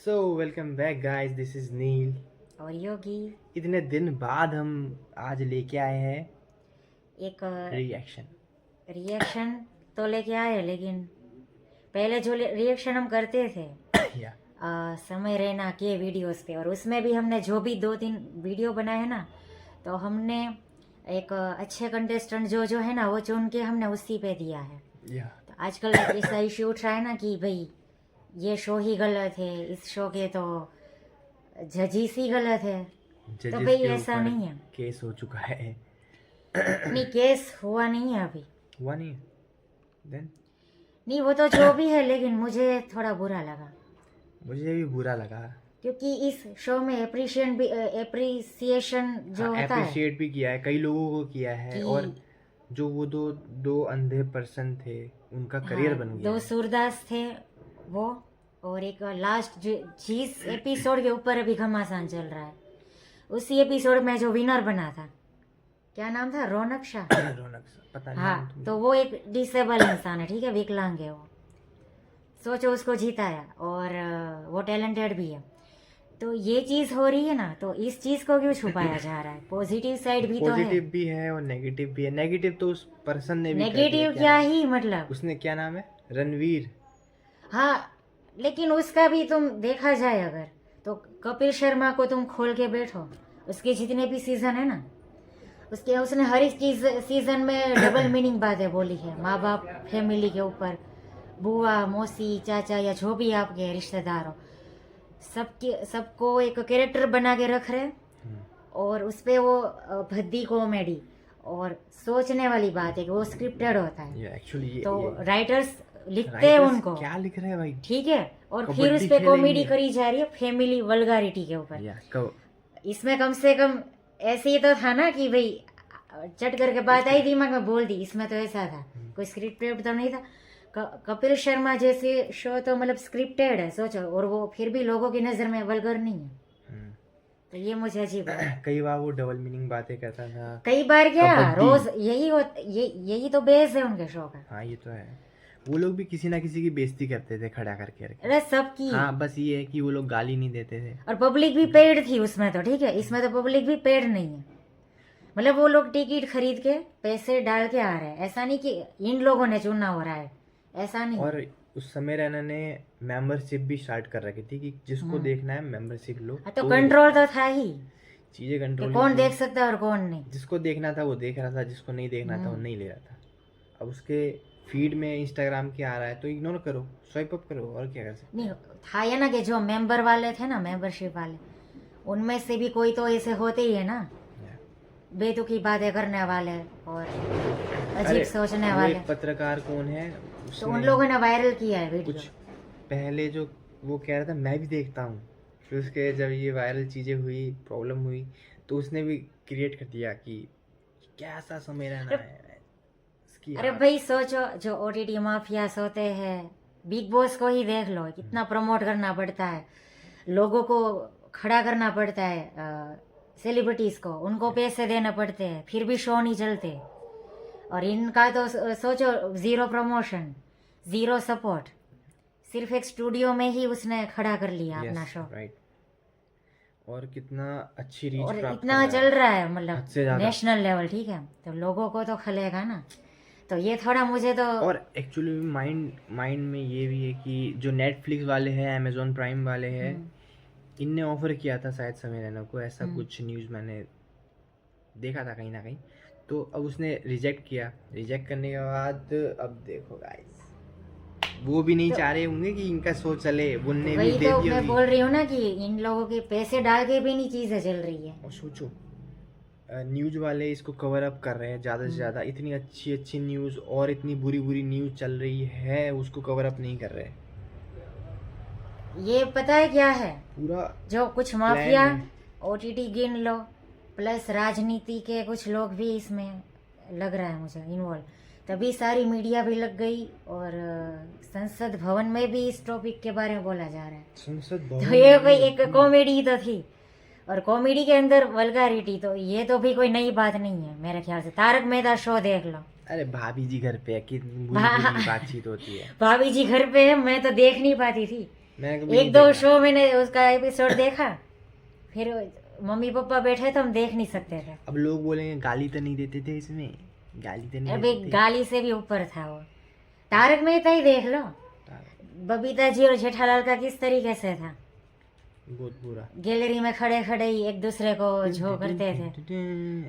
So welcome back guys, this is Neel. और योगी इतने दिन बाद हम आज लेके आए हैं एक रिएक्शन। रिएक्शन तो लेके आए, लेकिन पहले जो रिएक्शन हम करते थे या समय रैना के वीडियोस पे, और उसमें भी हमने जो भी 2-3 वीडियो बनाए हैं ना, तो हमने एक अच्छे कंटेस्टेंट जो है ना, वो चुन के हमने उसी पे दिया है। या तो आजकल ऐसा इश्यू उठ रहा है ना कि भाई ये शो ही गलत है, इस शो के तो जजिस ही गलत है। तो जजेस भाई के ऐसा ऊपर नहीं है। केस हो चुका है। नहीं, केस हुआ नहीं है अभी। हुआ नहीं देन नहीं, वो तो जो भी है, लेकिन मुझे थोड़ा बुरा लगा मुझे भी बुरा लगा। क्योंकि इस शो में एप्रिसिएशन जो हाँ, होता है अप्रिशिएट भी किया है, कई लोगों को किया है। कि और जो वो दो दो अंधे पर्सन थे, उनका करियर बन गया दो है। सूरदास थे वो, और एक लास्ट जिस एपिसोड के ऊपर अभी घमासान चल रहा है, उसी एपिसोड में जो विनर बना था, क्या नाम था, रौनक शाह। रौनक सा, पता नहीं हाँ, नाम तो तो वो एक डिसेबल इंसान है, ठीक है, विकलांग है वो। सोचो, उसको जीताया, और वो टैलेंटेड भी है। तो ये चीज हो रही है ना, तो इस चीज को क्यों छुपाया जा रहा है? पॉजिटिव साइड भी तो है। पॉजिटिव भी है और नेगेटिव भी है। नेगेटिव तो उस पर्सन ने भी कर दिया। नेगेटिव क्या नाम है? ही मतलब। उसने क्या नाम है, रणवीर। हाँ, लेकिन उसका भी तुम देखा जाए अगर, तो कपिल शर्मा को तुम खोल के बैठो, उसके जितने भी सीजन है ना, उसने हर एक चीज सीजन में डबल मीनिंग बातें बोली है, माँ बाप, फैमिली के ऊपर, बुआ, मौसी, चाचा, या जो भी आपके रिश्तेदार हो, सबको एक कैरेक्टर बना के रख रहे। और उस पे वो भद्दी कॉमेडी और सोचने वाली बात है कि वो स्क्रिप्टेड होता है। ये एक्चुअली तो राइटर्स लिखते हैं राइटर्स उनको, क्या लिख रहे हैं भाई। ठीक है, और फिर कबड्डी उस पे कॉमेडी खेलेंगे। करी जा रही है फैमिली वल्गारिटी के ऊपर। या कब इसमें कम से कम ऐसे ही तो था ना कि भाई चट करके बात आई दिमाग में बोल दी, इसमें तो ऐसा था, कोई स्क्रिप्टेड तो नहीं था। कपिल शर्मा जैसे शो तो मतलब स्क्रिप्टेड है, सोचो, और वो फिर भी लोगों की नजर में वल्गर नहीं है। तो ये मुझे अजीब है। कई बार वो डबल मीनिंग बातें करता था। कई बार क्या, कबड्डी। रोज यही तो बेस है उनके शो का। हाँ, ये तो है। वो लोग भी किसी ना किसी की बेइज्जती करते थे खड़ा करके। अरे सबकी। हाँ, बस ये है कि वो लोग गाली नहीं देते थे। और पब्लिक भी पेड थी उसमें, तो ठीक है, इसमें तो पब्लिक भी पेड नहीं है। मतलब वो लोग टिकट खरीद के पैसे डाल के आ रहे हैं, ऐसा नहीं कि इन लोगों ने चुना हो रहा है, ऐसा नहीं। और उस समय रैना ने मेंबरशिप भी स्टार्ट कर रखी थी कि जिसको देखना है मेंबरशिप लो। तो कंट्रोल तो था ही चीजें कि कंट्रोल कौन देख सकता है और कौन नहीं। जिसको देखना था वो देख रहा था, जिसको नहीं देखना था वो नहीं ले रहा था। अब उसके फीड में इंस्टाग्राम के आ रहा है तो इग्नोर करो, स्वाइप अप करो, और क्या कर सकते नहीं था या ना कि जो मेंबर वाले थे ना, मेंबरशिप वाले, उनमें से भी कोई तो ऐसे होते ही है ना, हैं। बेतुकी बातें करने वाले और अरे, अजीब सोचने वो वाले। एक पत्रकार कौन है, तो उन उसने लोगों ने वायरल किया है वीडियो। कुछ पहले जो वो कह रहा था मैं भी देखता हूँ, फिर उसके जब ये वायरल चीजें हुई, प्रॉब्लम हुई, तो उसने भी क्रिएट कर दिया कि कैसा समय रहना है इसकी। अरे भाई सोचो, जो ओटीटी माफियास होते हैं, बिग बॉस को ही देख लो, कितना प्रमोट करना पड़ता है, लोगों को खड़ा करना पड़ता है, सेलिब्रिटीज को, उनको पैसे देने पड़ते हैं, फिर भी शो नहीं चलते। और इनका तो सोचो, जीरो प्रमोशन, जीरो सपोर्ट, सिर्फ एक स्टूडियो में ही उसने खड़ा कर लिया अपना शो। राइट। और कितना अच्छी रीच और प्राप्त इतना कर चल रहा है, मतलब हद से ज्यादा। नेशनल लेवल, ठीक है, तो लोगों को तो खलेगा ना। तो ये थोड़ा मुझे तो, और एक्चुअली माइंड में ये भी है कि जो नेटफ्लिक्स वाले हैं, अमेजोन प्राइम वाले हैं, इनने ऑफर किया था शायद समय रैना को, ऐसा कुछ न्यूज़ मैंने देखा था कहीं ना कहीं। तो अब उसने रिजेक्ट किया। रिजेक्ट करने के बाद अब देखो गाइस, वो भी नहीं चाह रहे होंगे कि इनका शो चले, उनने भी वही दे तो दी मैं होगी। बोल रही हूँ ना कि इन लोगों के पैसे डाल के भी नहीं चीजें चल रही है। और सोचो, न्यूज़ वाले इसको कवर अप कर रहे हैं ज़्यादा से ज़्यादा। इतनी अच्छी अच्छी न्यूज़ और इतनी बुरी बुरी न्यूज़ चल रही है, उसको कवर अप नहीं कर रहे। ये पता है क्या है, पूरा जो कुछ माफिया, ओटीटी गिन लो, प्लस राजनीति के कुछ लोग भी इसमें लग रहा है मुझे इन्वॉल्व, तभी सारी मीडिया भी लग गई। और संसद भवन में भी इस टॉपिक के बारे में बोला जा रहा है। संसद तो भवन ये कोई एक कॉमेडी तो थी, और कॉमेडी के अंदर वल्गारिटी, तो ये तो भी कोई नई बात नहीं है मेरे ख्याल से। तारक मेहता शो देख लो, अरे भाभी जी घर पे है, कितनी बुरी बुरी बातचीत होती है। भाभी जी घर पे है, मैं तो देख नहीं पाती थी। मैंने कभी नहीं एक दो देखा। शो मैंने उसका एपिसोड देखा, फिर मम्मी पापा बैठे तो हम देख नहीं सकते थे। अब लोग बोलेंगे गाली तो नहीं देते थे इसमें, गाली तो नहीं अबे देते थे। गाली से भी ऊपर था वो। तारक मेहता ही देख लो, बबीता जी और जेठालाल का किस तरीके से था, बहुत बुरा। गैलरी में खड़े खड़े ही एक दूसरे को झो करते थे।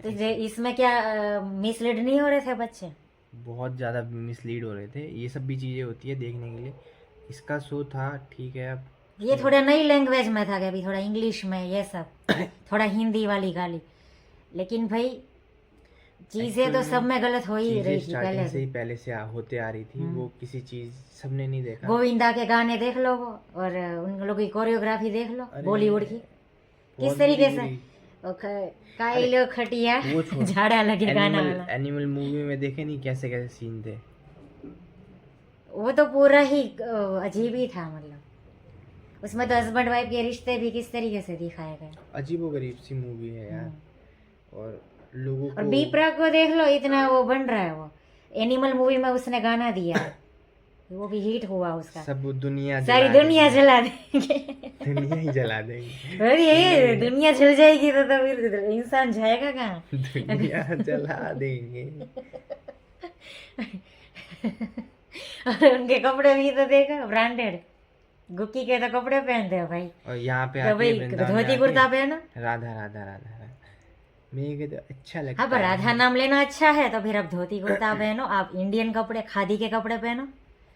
तो इसमें क्या मिसलीड नहीं हो रहे थे बच्चे? बहुत ज़्यादा मिसलीड हो रहे थे, ये सब भी चीज़ें होती है देखने के लिए। इसका शो था ठीक है। अब ये थोड़ा नई लैंग्वेज में था कि अभी थोड़ा इंग्लिश में ये सब, थोड़ा हिंदी वाली गाली, लेकिन भाई चीजें तो सब में गलत हो ही चीज़ें रही थी स्टार्टिंग पहले से ही भी। पहले से होते आ रही थी, वो किसी चीज़ सबने नहीं देखा। गोविंदा के गाने देख लो वो, और उन लोगों की कोरियोग्राफी देख लो अरे, बॉलीवुड की, बहुत किस तरीके से बुरी। वो काइलो खटिया वो छोड़, झाड़ा लगे गाना एनिमल वाला, एनिमल मूवी में देखे नहीं कैसे कैसे सीन थे। वो तो पूरा ही अजीब ही था। मतलब उसमें तो हस्बैंड वाइफ के रिश्ते भी किस तरीके से दिखाए गए। अजीबोगरीब सी मूवी है यार। और लोगों और को बी प्राक को देख लो, इतना वो बन रहा है, वो एनिमल मूवी में उसने गाना दिया है, वो भी हिट हुआ उसका, सब दुनिया सारी जला दुनिया देंगे। जला देंगे। दुनिया ही जला देंगे। अरे ये दुनिया जल जाएगी तो फिर इंसान जाएगा कहाँ? दुनिया जला देंगे। और उनके कपड़े भी तो देखो ब्रांडेड, गुक्की के तो कपड़े पहनते हो भाई। और यहाँ पे तो आके भाई वृंदावन में धोती आके कुर्ता पहनो। राधा राधा राधा राधा मेरे को तो अच्छा लगता हाँ पर है। राधा नाम लेना अच्छा है तो फिर अब धोती कुर्ता पहनो, आप इंडियन कपड़े खादी के कपड़े पहनो।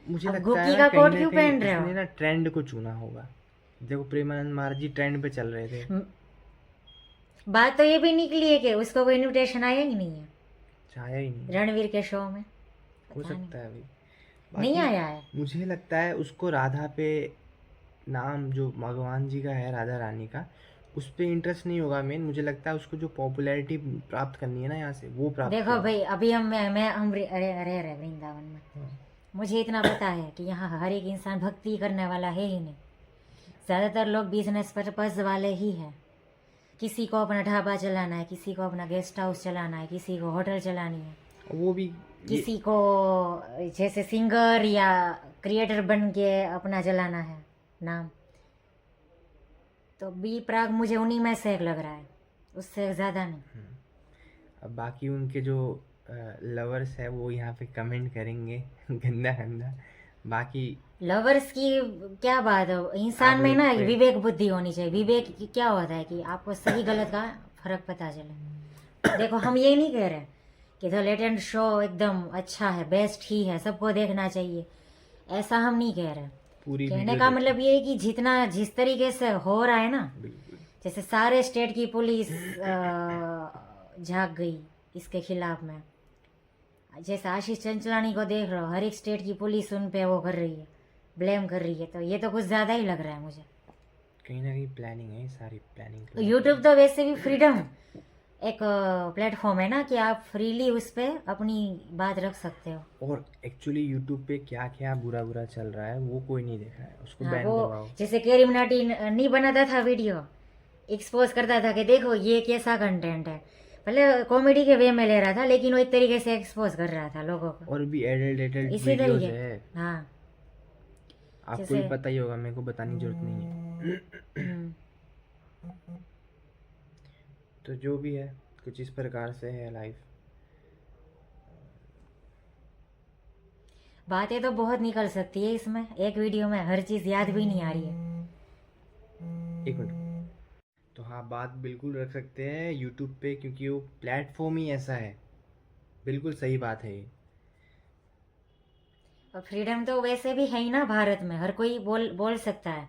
मुझे अब लगता गुक्की है का ना कोट कहीं क्यों ना कहीं पहन रहे हो? इसने ना ट्रेंड को चुना होगा। देखो प्रेमानंद महाराज जी ट्रेंड पे चल रहे थे। बात तो ये भी निकली है कि उसको कोई इनविटेशन आया ही नहीं है चाहे ही नहीं, रणवीर के शो में, हो पता सकता है भाई। नहीं बाकी आया है। मुझे लगता है उसको राधा पे, नाम जो भगवान जी का है राधा रानी का, उस पे इंटरेस्ट नहीं होगा मेन। मुझे लगता है उसको जो पॉपुलैरिटी प्राप्त करनी है ना यहाँ से, वो प्राप्त देखो करेगा। भाई अभी हम अरे अरे अरे वृंदावन में, हाँ। मुझे इतना पता है कि यहाँ हर एक इंसान भक्ति करने वाला है ही नहीं, ज़्यादातर लोग बिजनेस पर्पज वाले ही हैं। किसी को अपना ढाबा चलाना है, किसी को अपना गेस्ट हाउस चलाना है, किसी को होटल चलानी है, वो भी किसी को जैसे सिंगर या क्रिएटर बन के अपना चलाना है नाम। तो बी प्राक मुझे उन्हीं में से एक लग रहा है, उससे ज़्यादा नहीं। अब बाकी उनके जो लवर्स है वो यहाँ पे कमेंट करेंगे गंदा गंदा। बाकी लवर्स की क्या बात है, इंसान आप में लोग ना पे- विवेक बुद्धि होनी चाहिए। विवेक क्या होता है कि आपको सही गलत का फर्क पता चले। देखो हम ये नहीं कह रहे कि द लेटेंट शो एकदम अच्छा है, बेस्ट ही है, सबको देखना चाहिए, ऐसा हम नहीं कह रहे। पूरी कहने वीडियो का देखो। मतलब ये है कि जितना जिस तरीके से हो रहा है ना, बिल्कुल जैसे सारे स्टेट की पुलिस झाग गई इसके खिलाफ में, जैसे आशीष चंचलानी को देख रहे हो, हर एक स्टेट की पुलिस उन पे वो कर रही है, ब्लेम कर रही है, तो ये तो कुछ ज़्यादा ही लग रहा है मुझे। कहीं ना कहीं प्लानिंग है, सारी प्लानिंग। तो यूट्यूब तो वैसे भी फ्रीडम एक प्लेटफॉर्म है ना कि आप फ्रीली उस पर अपनी बात रख सकते हो। और एक्चुअली यूट्यूब पे क्या क्या बुरा बुरा चल रहा है वो कोई नहीं देख रहा है, उसको हाँ, बैन वो करवाओ। जैसे कैरी मिनाटी नहीं बनाता था वीडियो, एक्सपोज करता था कि देखो ये कैसा कंटेंट है, भले कॉमेडी के वे में ले रहा था लेकिन वो एक तरीके से एक्सपोज कर रहा था लोगों को। और भी एडल्ट इसी वीडियोस तरीके है, हाँ आपको जैसे- भी पता ही होगा, मेरे को बताने की जरूरत नहीं है। हम्म, तो जो भी है कुछ इस प्रकार से है लाइफ। बातें तो बहुत निकल सकती है इसमें, एक वीडियो में हर चीज़ याद भी नहीं आ रही है। एक मिनट। तो हाँ, बात बिल्कुल रख सकते हैं यूट्यूब पे, क्योंकि वो प्लेटफॉर्म ही ऐसा है। बिल्कुल सही बात है ये। और फ्रीडम तो वैसे भी है ही ना भारत में, हर कोई बोल सकता है,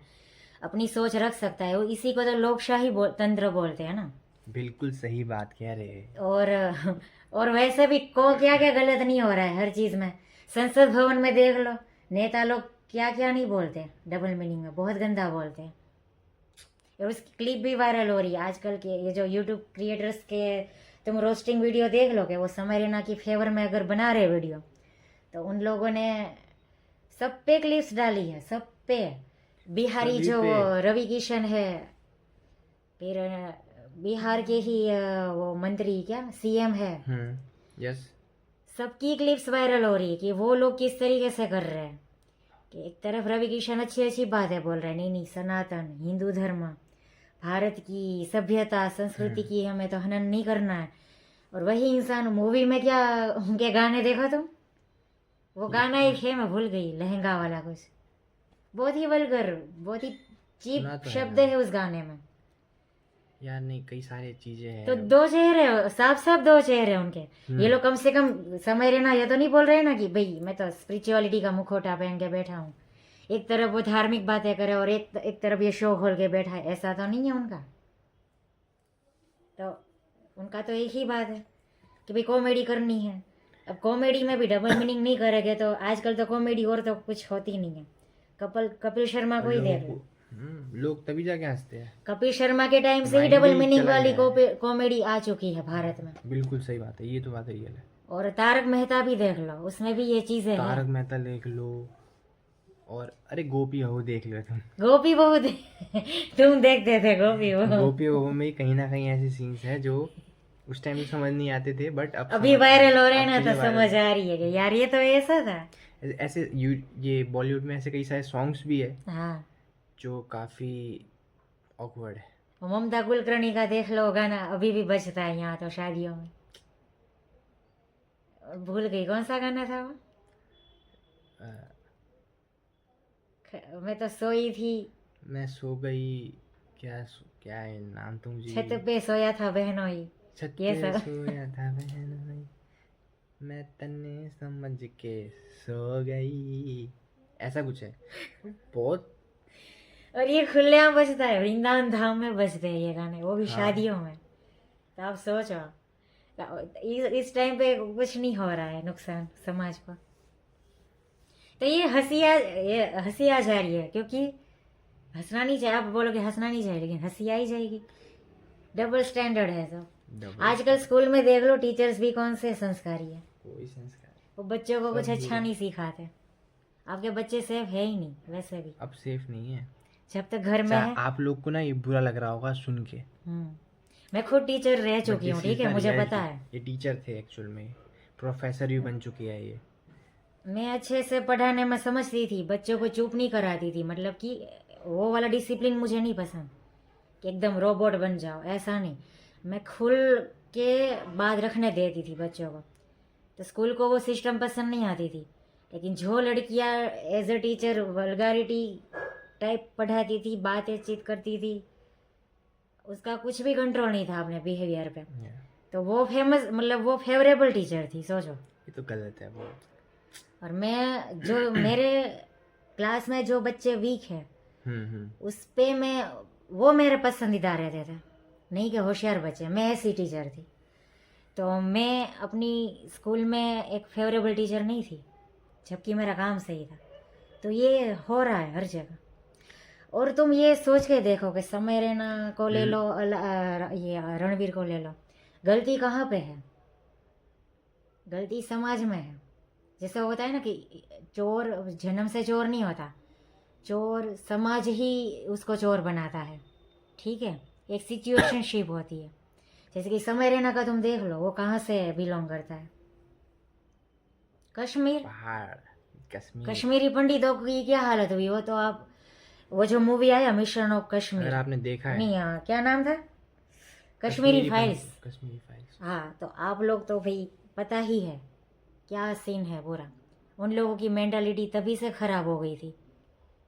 अपनी सोच रख सकता है, वो इसी को तो लोकशाही तंत्र बोलते हैं ना। बिल्कुल सही बात कह रहे हैं। और वैसे भी को क्या क्या गलत नहीं हो रहा है हर चीज़ में। संसद भवन में देख लो, नेता लोग क्या क्या नहीं बोलते, डबल मीनिंग में बहुत गंदा बोलते हैं। और उसकी क्लिप भी वायरल हो रही है आजकल के ये जो यूट्यूब क्रिएटर्स के, तुम रोस्टिंग वीडियो देख लो कि वो समय रैना की फेवर में अगर बना रहे वीडियो, तो उन लोगों ने सब पे क्लिप्स डाली है, सब पे। बिहारी सभी जो पे। रवि किशन है, फिर बिहार के ही वो मंत्री क्या सीएम है, यस। सबकी क्लिप्स वायरल हो रही है कि वो लोग किस तरीके से कर रहे हैं। कि एक तरफ रवि किशन अच्छी अच्छी बातें बोल रहे हैं, नहीं नहीं सनातन हिंदू धर्म, भारत की सभ्यता संस्कृति की हमें तो हनन नहीं करना है, और वही इंसान मूवी में क्या उनके गाने देखा तुम, वो गाना एक है मैं भूल गई, लहंगा वाला कुछ, बहुत ही वल्गर, बहुत ही चीप सुना तो है शब्द ना। है उस गाने में। यार नहीं, कई सारी चीजें हैं। तो दो चेहरे, साफ साफ दो चेहरे उनके। ये लोग कम से कम समय रहना, ये तो नहीं बोल रहे ना कि भाई मैं तो स्पिरिचुअलिटी का मुखौटा पहन के बैठा हूँ, एक तरफ वो धार्मिक बातें करे और एक तरफ ये शो खोल के बैठा है, ऐसा तो नहीं है उनका। तो उनका तो एक ही बात है कि भाई कॉमेडी करनी है। अब कॉमेडी में भी डबल मीनिंग नहीं करेंगे तो आजकल तो कॉमेडी और तो कुछ होती नहीं है। कपिल शर्मा को ही देख लो, लोग तभी जाके हंसते हैं। कपिल शर्मा के टाइम से ही Mind डबल ही मीनिंग चला वाली गया है। कॉमेडी आ चुकी है भारत में। बिल्कुल सही बात है, ये तो बात रियल है। और तारक मेहता भी देख लो, उसमें भी ये चीजें हैं। तारक मेहता देख लो, और अरे गोपी बहू देख लो तुम। गोपी बहू तुम देखते थे गोपी बहू? गोपी बहू में कहीं ना कहीं ऐसे सीन्स हैं जो उस टाइम समझ नहीं आते थे, बट अब अभी वायरल हो रहे हैं अब ना, तो चीजें समझ आ रही है कि यार ये तो ऐसा था। ऐसे ये बॉलीवुड में ऐसे कई सारे सॉन्ग्स भी है हाँ, जो काफी ऑकवर्ड है। वो ममता कुलकर्णी का देख लो गाना, अभी भी बजता है यहाँ तो शादियों में। भूल गई कौन सा गाना था वो, मैं तो सोई थी, मैं सो गई, क्या क्या है नाम तो मुझे, छत पे सोया था बहनोई, छत ये पे सब। सोया था बहन नहीं, मैं तन्ने समझ के सो गई, ऐसा कुछ है बहुत। और ये खुलेआम बजता है, वृंदावन धाम में बजते हैं ये गाने, वो भी हाँ। शादियों में। तो आप सोचो इस टाइम पे कुछ नहीं हो रहा है नुकसान समाज को। तो ये हंसी आ जा रही है, क्योंकि हंसना नहीं चाहिए। आप बोलोगे हंसना नहीं चाहिए, लेकिन हंसी आ ही जाएगी। डबल स्टैंडर्ड है तो। आजकल स्कूल में देख लो, टीचर्स भी कौन से संस्कारी है, कोई संस्कार वो बच्चों को सब कुछ अच्छा बुरे। नहीं सिखाते। आपके बच्चे सेफ है ही नहीं वैसे भी, अब सेफ नहीं है। जब तक घर में अच्छा, है। आप लोग को ना ये बुरा लग रहा होगा सुन के, मैं खुद टीचर रह but चुकी हूँ, this ठीक is है, the मुझे reality। पता है। ये टीचर थे एक्चुअल में, प्रोफेसर भी बन चुकी है ये। मैं अच्छे से पढ़ाने में समझती थी, बच्चों को चुप नहीं कराती थी, मतलब कि वो वाला डिसिप्लिन मुझे नहीं पसंद कि एकदम रोबोट बन जाओ, ऐसा नहीं। मैं खुल के बात रखने देती थी बच्चों को। तो स्कूल को वो सिस्टम पसंद नहीं आती थी, लेकिन जो लड़कियां as a teacher vulgarity type पढ़ाती थी, बातें चीत करती थी, उसका कुछ भी कंट्रोल नहीं था अपने बिहेवियर पे। तो वो फेमस, मतलब वो फेवरेबल टीचर थी, सोचो। ये तो गलत है बहुत। और मैं जो मेरे क्लास में जो बच्चे वीक है उस पे मैं, वो मेरे पसंदीदा रहते थे, नहीं कि होशियार बच्चे। मैं ऐसी टीचर थी। तो मैं अपनी स्कूल में एक फेवरेबल टीचर नहीं थी, जबकि मेरा काम सही था। तो ये हो रहा है हर जगह। और तुम ये सोच के देखो कि समय रैना को ले लो, ये रणवीर को ले लो, गलती कहाँ पे है? गलती समाज में है। जैसे होता है ना कि चोर जन्म से चोर नहीं होता, चोर समाज ही उसको चोर बनाता है, ठीक है। एक सिचुएशनशिप होती है। जैसे कि समय रैना का तुम देख लो, वो कहाँ से बिलोंग करता है? कश्मीर। पहाड़, कश्मीर। कश्मीरी पंडितों की क्या हालत हुई, वो तो आप, वो जो मूवी आया मिशन ऑफ कश्मीर, अगर आपने देखा है, नहीं हाँ, क्या नाम था, कश्मीरी फाइल्स। कश्मीरी फाइल्स। हाँ, तो आप लोग तो भाई पता ही है क्या सीन है पूरा। उन लोगों की मेंटालिटी तभी से खराब हो गई थी,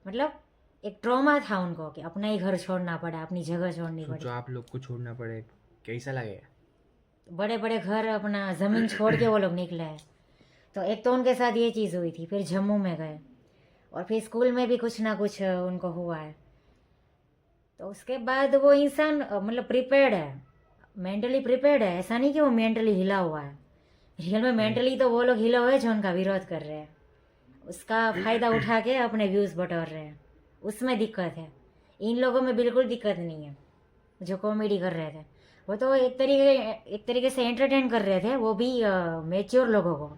मतलब एक ट्रॉमा था उनको कि अपना ही घर छोड़ना पड़ा, अपनी जगह छोड़नी पड़ी। जो आप लोग को छोड़ना पड़े, कैसा लगेगा? बड़े बड़े घर, अपना ज़मीन छोड़ के वो लोग निकले हैं। तो एक तो उनके साथ ये चीज़ हुई थी, फिर जम्मू में गए, और फिर स्कूल में भी कुछ ना कुछ उनको हुआ है। तो उसके बाद वो इंसान मतलब प्रिपेयर्ड है, मेंटली प्रिपेयर्ड है। ऐसा नहीं कि वो मेंटली हिला हुआ है, रियल में मेंटली तो वो लोग हिले हुए हैं जो उनका विरोध कर रहे हैं, उसका फ़ायदा उठा के अपने व्यूज़ बटोर रहे हैं, उसमें दिक्कत है। इन लोगों में बिल्कुल दिक्कत नहीं है जो कॉमेडी कर रहे थे। वो तो एक तरीके से एंटरटेन कर रहे थे, वो भी मैच्योर लोगों को,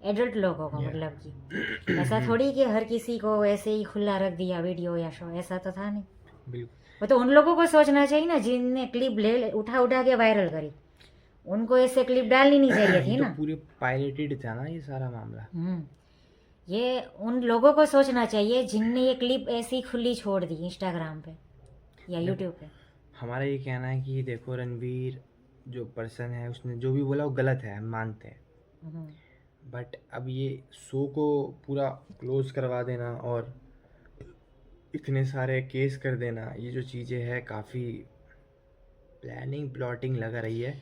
एडल्ट लोगों को, मतलब कि ऐसा थोड़ी कि हर किसी को ऐसे ही खुला रख दिया वीडियो या शो, ऐसा तो था नहीं। बिल्कुल। वो तो उन लोगों को सोचना चाहिए ना जिनने क्लिप ले उठा के वायरल करी, उनको ऐसे क्लिप डालनी नहीं चाहिए थी ये ना। तो पूरे पायरेटेड था ना ये सारा मामला। ये उन लोगों को सोचना चाहिए जिनने ये क्लिप ऐसी खुली छोड़ दी इंस्टाग्राम पे या यूट्यूब पे। हमारा ये कहना है कि देखो रणवीर जो पर्सन है उसने जो भी बोला वो गलत है, हम मानते हैं, हम्म, बट अब ये शो को पूरा क्लोज करवा देना और इतने सारे केस कर देना, ये जो चीज़ें हैं काफ़ी प्लानिंग प्लॉटिंग लग रही है।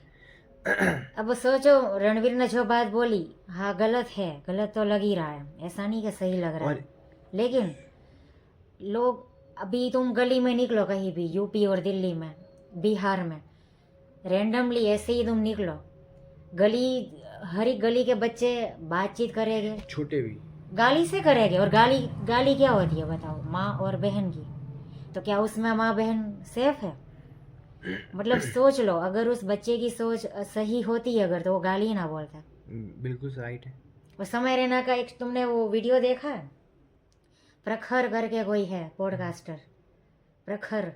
अब सोचो रणवीर ने जो बात बोली, हाँ गलत है, गलत तो लग ही रहा है, ऐसा नहीं कि सही लग रहा और है, लेकिन लोग, अभी तुम गली में निकलो कहीं भी, यूपी और दिल्ली में, बिहार में, रैंडमली ऐसे ही तुम निकलो, गली, हर एक गली के बच्चे बातचीत करेंगे, छोटे भी गाली से करेंगे। और गाली गाली क्या होती है बताओ, माँ और बहन की, तो क्या उसमें माँ बहन सेफ है? मतलब सोच लो, अगर उस बच्चे की सोच सही होती अगर, तो वो गाली ही ना बोलता। बिल्कुल राइट है। और समय रैना का एक तुमने वो वीडियो देखा है, प्रखर करके कोई है पॉडकास्टर, प्रखर,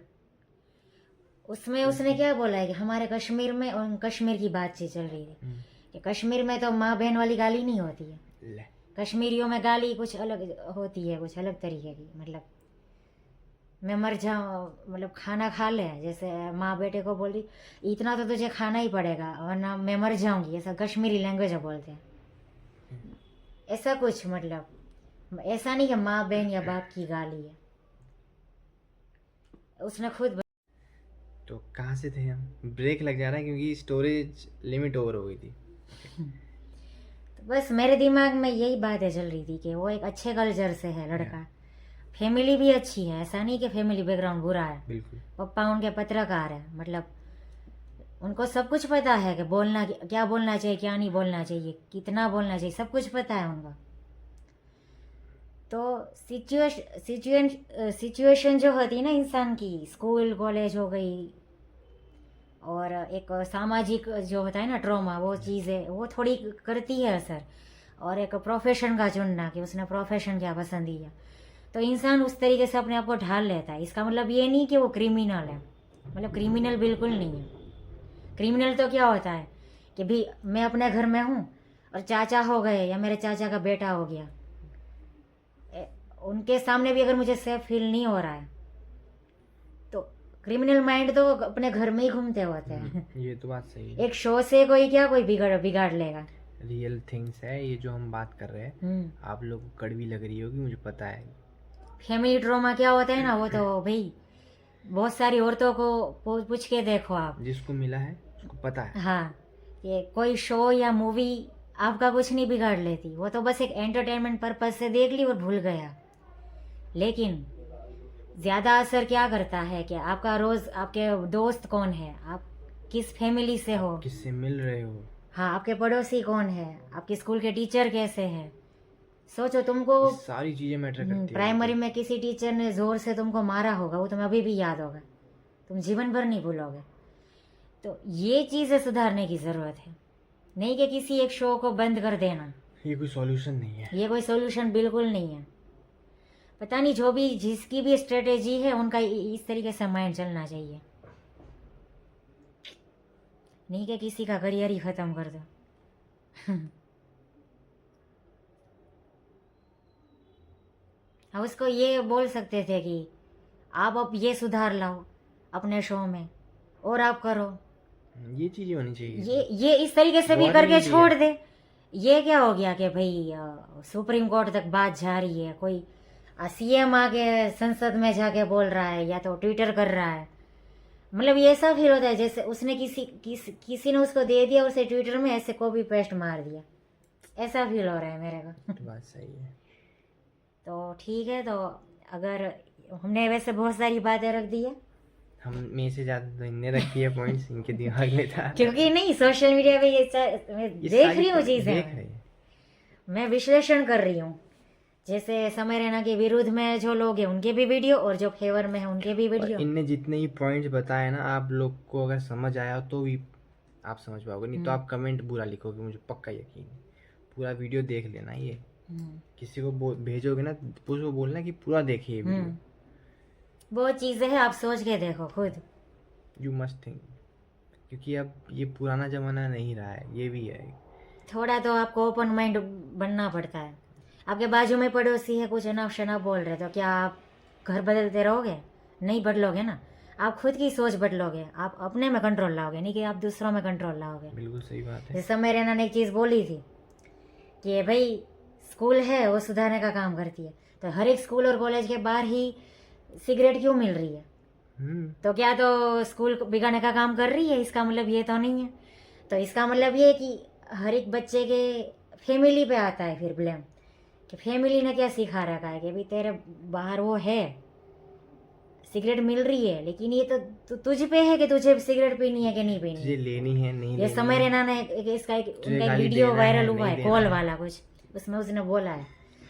उसमें उसने क्या बोला है कि हमारे कश्मीर में, और कश्मीर की बातचीत चल रही थी कि कश्मीर में तो माँ बहन वाली गाली नहीं होती है, ले कश्मीरियों में गाली कुछ अलग होती है, कुछ अलग तरीके की, मतलब मैं मर जाऊँ, मतलब खाना खा ले, जैसे माँ बेटे को बोल रही इतना तो तुझे खाना ही पड़ेगा वरना मैं मर जाऊंगी, ऐसा कश्मीरी लैंग्वेज में बोलते हैं, ऐसा कुछ, मतलब ऐसा नहीं कि माँ बहन या बाप की गाली है, उसने खुद। तो कहाँ से थे हम? ब्रेक लग जा रहा है क्योंकि स्टोरेज लिमिट ओवर हो गई थी। तो बस मेरे दिमाग में यही बातें चल रही थी कि वो एक अच्छे कल्चर से है लड़का, फैमिली भी अच्छी है, ऐसा नहीं कि फैमिली बैकग्राउंड बुरा है, बिल्कुल पापा उनके पत्रकार है, मतलब उनको सब कुछ पता है कि बोलना क्या बोलना चाहिए, क्या नहीं बोलना चाहिए, कितना बोलना चाहिए, सब कुछ पता है उनको। तो सिचुएशन जो होती है ना इंसान की, स्कूल कॉलेज हो गई, और एक सामाजिक जो होता है ना ट्रॉमा, वो चीज़ें वो थोड़ी करती है असर, और एक प्रोफेशन का चुनना कि उसने प्रोफेशन क्या पसंद किया, तो इंसान उस तरीके से अपने आप को ढाल लेता है। इसका मतलब ये नहीं कि वो क्रिमिनल है, मतलब क्रिमिनल बिल्कुल नहीं है। क्रिमिनल तो क्या होता है कि भी मैं अपने घर में हूँ और चाचा हो गए या मेरे चाचा का बेटा हो गया, उनके सामने भी अगर मुझे सेफ फील नहीं हो रहा है, तो क्रिमिनल माइंड तो अपने घर में ही घूमते होते हैं। ये तो बात सही है। एक शो से कोई क्या कोई बिगाड़ लेगा। रियल थिंग्स है ये जो हम बात कर रहे हैं। आप लोग को कड़वी लग रही होगी, मुझे पता है। फैमिली ट्रॉमा क्या होता है ना, वो तो भाई बहुत सारी औरतों को पूछ के देखो आप, जिसको मिला है उसको पता है। हाँ, ये कोई शो या मूवी आपका कुछ नहीं बिगाड़ लेती, वो तो बस एक एंटरटेनमेंट पर्पज से देख ली और भूल गया। लेकिन ज़्यादा असर क्या करता है कि आपका रोज़, आपके दोस्त कौन है, आप किस फैमिली से हो, किससे मिल रहे हो, हाँ, आपके पड़ोसी कौन है, आपके स्कूल के टीचर कैसे हैं। सोचो तुमको ये सारी चीजें मैटर करती है। प्राइमरी में किसी टीचर ने ज़ोर से तुमको मारा होगा, वो तुम्हें अभी भी याद होगा, तुम जीवन भर नहीं भूलोगे। तो ये चीज़ें सुधारने की ज़रूरत है, नहीं कि किसी एक शो को बंद कर देना। ये कोई सॉल्यूशन नहीं है। ये कोई सॉल्यूशन बिल्कुल नहीं है। पता नहीं जो भी जिसकी भी स्ट्रेटेजी है उनका इस तरीके से माइंड चलना चाहिए, नहीं कि किसी का करियर ही ख़त्म कर दो। हम उसको ये बोल सकते थे कि आप अब ये सुधार लाओ अपने शो में और आप करो, ये चीजें होनी चाहिए। ये इस तरीके से भी करके Warning छोड़ दे। ये क्या हो गया कि भाई सुप्रीम कोर्ट तक बात जा रही है, कोई सीएम आके संसद में जाके बोल रहा है या तो ट्विटर कर रहा है, मतलब ये ऐसा फील होता है जैसे उसने किसी ने उसको दे दिया, उसे ट्विटर में ऐसे कॉपी पेस्ट मार दिया, ऐसा फील हो रहा है मेरे को। तो बात सही है। तो ठीक है, तो अगर हमने वैसे बहुत सारी बातें रख दी है, हम में से ज्यादा तो इनने रखी है पॉइंट्स, इनके दिमाग में था। क्योंकि नहीं सोशल मीडिया पे मैं देख रही हूँ चीजें, मैं विश्लेषण कर रही हूँ, जैसे समय रैना के विरुद्ध में जो लोग हैं उनके भी वीडियो और जो फेवर में है उनके भी वीडियो। इनने जितने ही पॉइंट्स बताए ना, आप लोग को अगर समझ आया तो भी आप समझ पाओगे, नहीं तो आप कमेंट बुरा लिखोगे, मुझे पक्का यकीन है। पूरा वीडियो देख लेना, ये किसी को भेजोगे ना तो उसको बोलना कि पूरा देखिए वीडियो। बहुत चीजें हैं, आप सोच के देखो खुद, यू मस्ट थिंक, क्योंकि अब ये पुराना जमाना नहीं रहा है, ये भी है। थोड़ा तो आपको ओपन माइंड बनना पड़ता है। आपके बाजू में पड़ोसी है, कुछ अनाप शनाप बोल रहे, तो क्या आप घर बदलते रहोगे? नहीं बदलोगे ना। आप खुद की सोच बदलोगे, आप अपने में कंट्रोल लाओगे, नहीं कि आप दूसरों में कंट्रोल लाओगे। बिल्कुल सही बात है। जैसे मेरे नाना ने एक चीज़ बोली थी कि भाई स्कूल है वो सुधारने का काम करती है, तो हर एक स्कूल और कॉलेज के बाहर ही सिगरेट क्यों मिल रही है? तो क्या तो स्कूल बिगाड़ने का काम कर रही है? इसका मतलब ये तो नहीं है। तो इसका मतलब ये है कि हर एक बच्चे के फैमिली पे आता है फिर ब्लेम, कि फैमिली ने क्या सिखा रखा है कि भाई तेरे बाहर वो है, सिगरेट मिल रही है, लेकिन ये तो तुझ पे है कि तुझे सिगरेट पीनी है कि नहीं पीनी तुझे है। लेनी है नहीं ये लेनी समय है, रहना ने इसका तुझे उनका एक खाली वीडियो देना वायरल है, हुआ नहीं है देना कॉल है। वाला कुछ, उसमें उसने बोला है।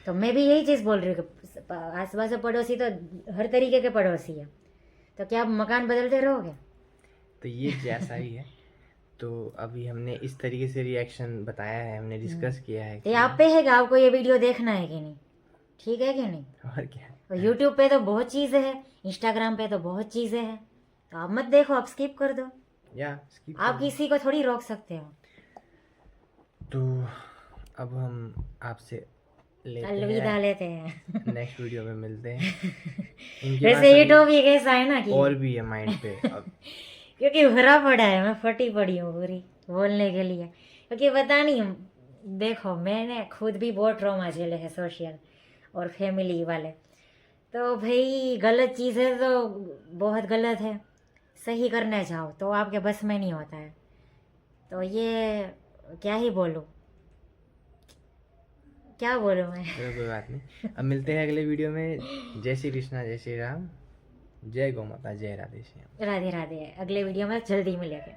तो मैं भी यही चीज़ बोल रही हूँ कि आस पास पड़ोसी तो हर तरीके के पड़ोसी है, तो क्या आप मकान बदलते रहोगे? तो ये जैसा ही है। तो अभी हमने इस तरीके से रिएक्शन बताया है, हमने डिस्कस किया है तो ये आप पे है कि आपको ये वीडियो देखना है कि नहीं, ठीक है कि नहीं? और क्या। और यूट्यूब पे तो बहुत चीज़ें हैं, इंस्टाग्राम पे तो बहुत चीज़ें हैं, तो आप मत देखो, आप स्किप कर दो। या skip आप कर दो। किसी को थोड़ी रोक सकते हो। तो अब हम आपसे लेते अलविदा हैं, लेते हैं। नेक्स्ट वीडियो में मिलते हैं। इनके वैसे पास ये अभी टॉपिक ऐसा है ना कि और भी है माइंड पे अब। क्योंकि भरा पड़ा है, मैं फटी पड़ी हूँ पूरी बोलने के लिए, क्योंकि पता नहीं, देखो मैंने खुद भी बहुत ट्रॉमा झेले हैं सोशल और फैमिली वाले। तो भाई गलत चीज़ है तो बहुत गलत है, सही करने जाओ तो आपके बस में नहीं होता है। तो ये क्या ही बोलूँ, क्या बोलूँ मैं। चलो कोई बात नहीं, अब मिलते हैं अगले वीडियो में। जय श्री कृष्णा, जय श्री राम, जय गौ माता, जय राधे श्याम। राधे राधे, अगले वीडियो में जल्दी मिलेंगे।